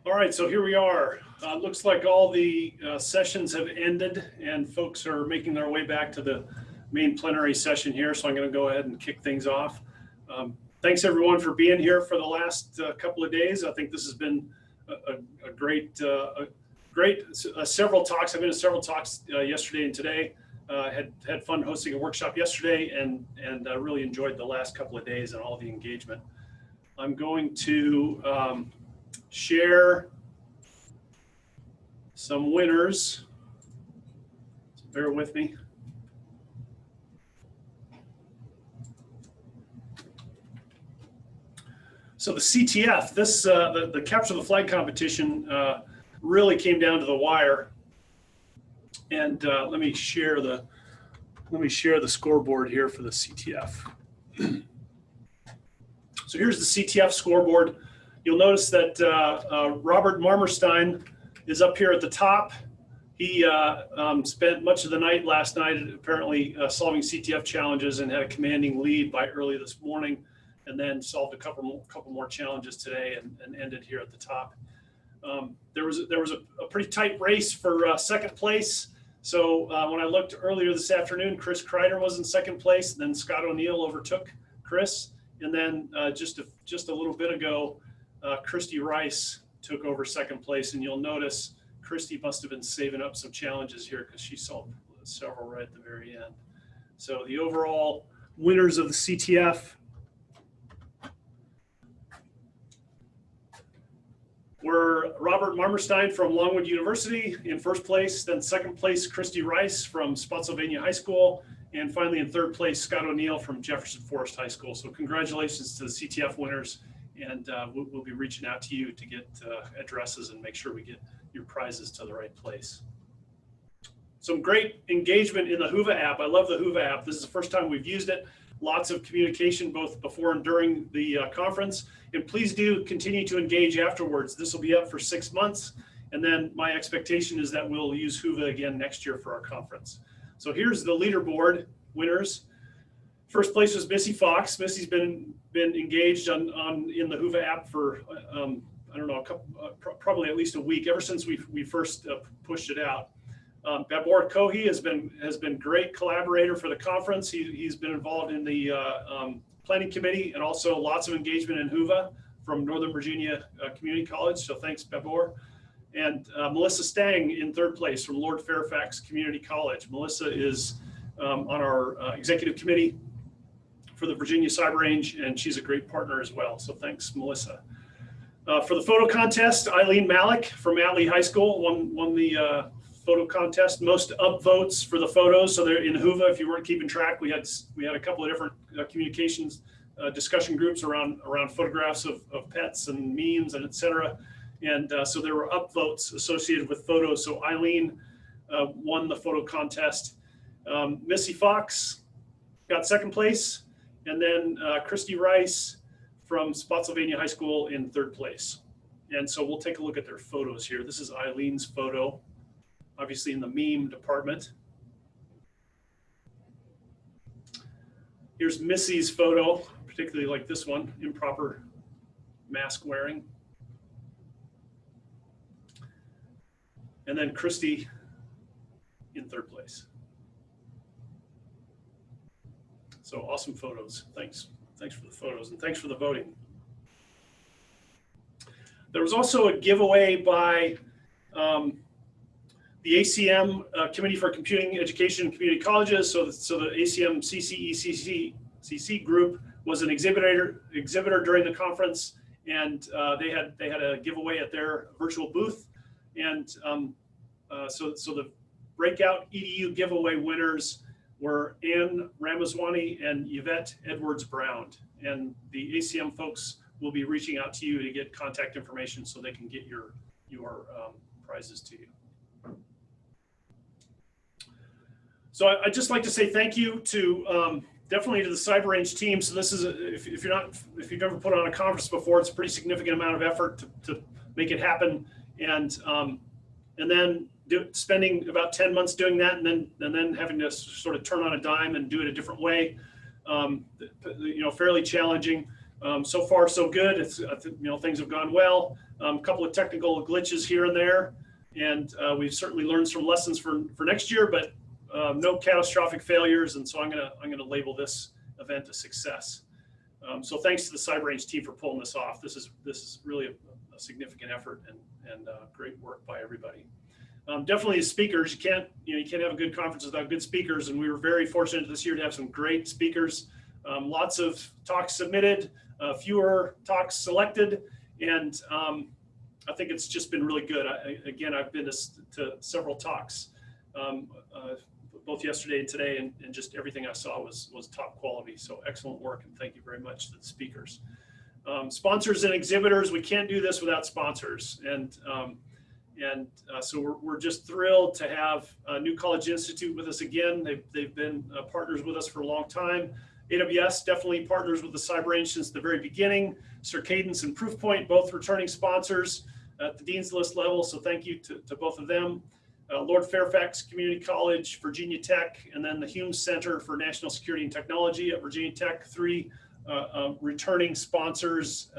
All right, so here we are. Looks like all the sessions have ended and folks are making their way back to the main plenary session here. So I'm going to go ahead and kick things off. Thanks everyone for being here for the last couple of days. I think this has been a great several talks. I've been to several talks yesterday and today. Had fun hosting a workshop yesterday and really enjoyed the last couple of days and all the engagement. I'm going to share some winners. So bear with me. So the CTF, the Capture the Flag competition really came down to the wire. And let me share the scoreboard here for the CTF. So here's the CTF scoreboard. You'll notice that Robert Marmerstein is up here at the top. He spent much of the night last night apparently solving CTF challenges and had a commanding lead by early this morning, and then solved a couple more challenges today and ended here at the top. There was a pretty tight race for second place. So when I looked earlier this afternoon, Chris Kreider was in second place, and then Scott O'Neill overtook Chris, and then just a little bit ago, Christy Rice took over second place, and you'll notice Christy must have been saving up some challenges here because she solved several right at the very end. So the overall winners of the CTF were Robert Marmerstein from Longwood University in first place, then second place Christy Rice from Spotsylvania High School, and finally in third place Scott O'Neill from Jefferson Forest High School. So congratulations to the CTF winners, and we'll be reaching out to you to get addresses and make sure we get your prizes to the right place. Some great engagement in the Whova app. I love the Whova app. This is the first time we've used it. Lots of communication both before and during the conference. And please do continue to engage afterwards. This will be up for 6 months. And then my expectation is that we'll use Whova again next year for our conference. So here's the leaderboard winners. First place was Missy Fox. Missy's been engaged in the Whova app for I don't know, probably at least a week, ever since we first pushed it out. Babor Kohi has been great collaborator for the conference. He's been involved in the planning committee and also lots of engagement in Whova from Northern Virginia Community College. So thanks, Babor. And Melissa Stang in third place from Lord Fairfax Community College. Melissa is on our executive committee for the Virginia Cyber Range, and she's a great partner as well. So thanks, Melissa. For the photo contest, Eileen Malik from Atlee High School won the photo contest. Most upvotes for the photos. So they're in Whova. If you weren't keeping track, we had a couple of different communications discussion groups around photographs of pets and memes and etc. And so there were upvotes associated with photos. So Eileen won the photo contest. Missy Fox got second place, and then Christy Rice from Spotsylvania High School in third place. And so we'll take a look at their photos here. This is Eileen's photo, obviously in the meme department. Here's Missy's photo, particularly like this one, improper mask wearing. And then Christy in third place. So awesome photos. Thanks for the photos, and thanks for the voting. There was also a giveaway by the ACM Committee for Computing Education and Community Colleges. So the ACM CCECC group was an exhibitor during the conference, and they had a giveaway at their virtual booth. And so the Breakout Edu Giveaway winners were Ann Ramaswamy and Yvette Edwards-Brown. And the ACM folks will be reaching out to you to get contact information so they can get your prizes to you. So I'd just like to say thank you to definitely to the Cyber Range team. So this is if you've never put on a conference before, it's a pretty significant amount of effort to make it happen, and then spending about 10 months doing that, and then having to sort of turn on a dime and do it a different way, fairly challenging. So far, so good. Things have gone well. A couple of technical glitches here and there, and we've certainly learned some lessons for next year, but no catastrophic failures. And so I'm gonna label this event a success. So thanks to the CyberRange team for pulling this off. This is really a significant effort and great work by everybody. Definitely as speakers, you can't have a good conference without good speakers, and we were very fortunate this year to have some great speakers. Lots of talks submitted, fewer talks selected, and I think it's just been really good. I've been to several talks, both yesterday and today, and just everything I saw was top quality. So excellent work, and thank you very much to the speakers. Sponsors and exhibitors, we can't do this without sponsors, so we're just thrilled to have New College Institute with us again. They've been partners with us for a long time. AWS definitely partners with the CyberRange since the very beginning. Circadence and Proofpoint, both returning sponsors at the Dean's List level, so thank you to both of them. Lord Fairfax Community College, Virginia Tech, and then the Hume Center for National Security and Technology at Virginia Tech, 3 returning sponsors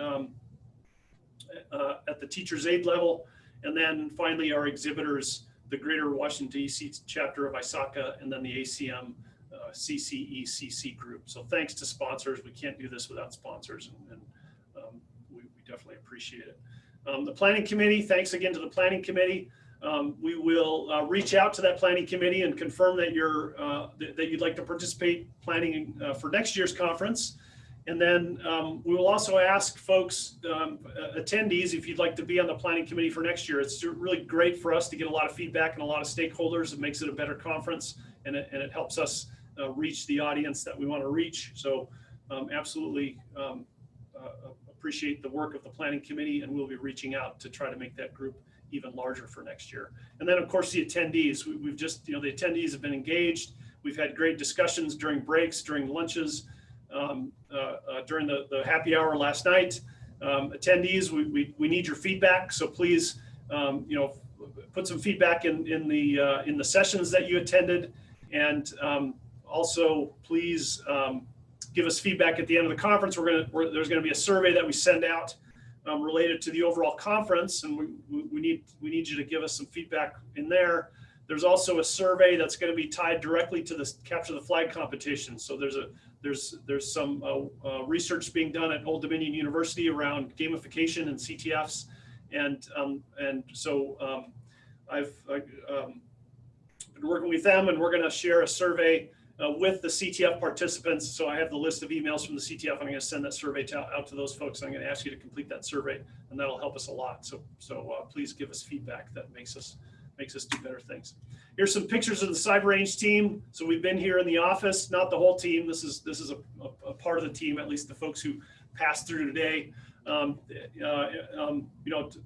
at the Teacher's Aid level. And then finally, our exhibitors, the Greater Washington, D.C. chapter of ISACA, and then the ACM CCECC group. So thanks to sponsors. We can't do this without sponsors, and we definitely appreciate it. The planning committee, thanks again to the planning committee. We will reach out to that planning committee and confirm that that you'd like to participate planning for next year's conference. And then we will also ask folks, attendees, if you'd like to be on the planning committee for next year. It's really great for us to get a lot of feedback and a lot of stakeholders. It makes it a better conference, and it helps us reach the audience that we want to reach. So absolutely appreciate the work of the planning committee, and we'll be reaching out to try to make that group even larger for next year. And then of course the attendees, we've just, the attendees have been engaged. We've had great discussions during breaks, during lunches, during the happy hour last night. Attendees, we need your feedback, so please put some feedback in the sessions that you attended, and also please give us feedback at the end of the conference. There's going to be a survey that we send out related to the overall conference, and we need you to give us some feedback in there. There's also a survey that's going to be tied directly to the Capture the Flag competition. So there's some research being done at Old Dominion University around gamification and CTFs, and so I've been working with them, and we're going to share a survey with the CTF participants. So I have the list of emails from the CTF. I'm going to send that survey out to those folks. I'm going to ask you to complete that survey, and that'll help us a lot. So please give us feedback that makes us do better things. Here's some pictures of the CyberRange team. So we've been here in the office, not the whole team. This is a part of the team, at least the folks who passed through today.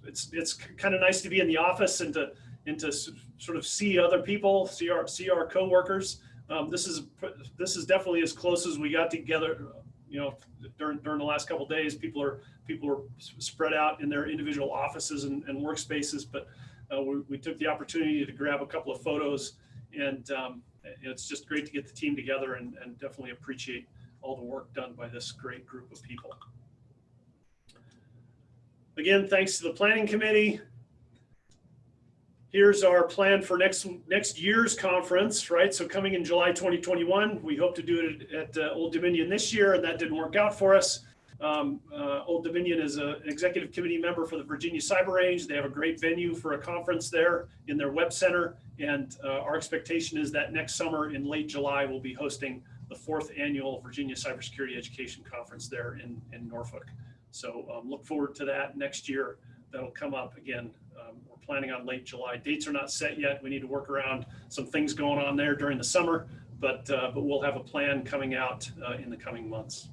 It's kind of nice to be in the office and to sort of see other people, see our coworkers. This is definitely as close as we got together. During the last couple of days, people are spread out in their individual offices and workspaces, but we took the opportunity to grab a couple of photos, and it's just great to get the team together, and definitely appreciate all the work done by this great group of people. Again, thanks to the planning committee. Here's our plan for next year's conference, right? So coming in July 2021, we hope to do it at Old Dominion this year, and that didn't work out for us. Old Dominion is an executive committee member for the Virginia CyberRange. They have a great venue for a conference there in their web center, and our expectation is that next summer in late July, we'll be hosting the 4th annual Virginia Cybersecurity Education Conference there in Norfolk. So look forward to that next year. That'll come up again. We're planning on late July. Dates are not set yet. We need to work around some things going on there during the summer, but we'll have a plan coming out in the coming months.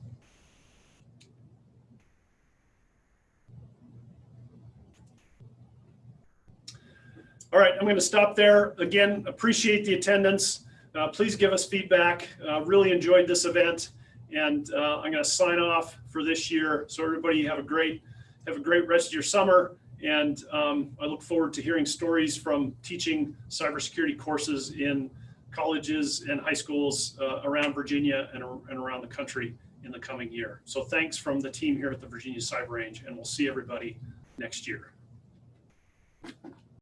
All right, I'm going to stop there. Again, appreciate the attendance. Please give us feedback. Really enjoyed this event, and I'm going to sign off for this year. So everybody have a great rest of your summer, and I look forward to hearing stories from teaching cybersecurity courses in colleges and high schools around Virginia and around the country in the coming year. So thanks from the team here at the Virginia Cyber Range, and we'll see everybody next year.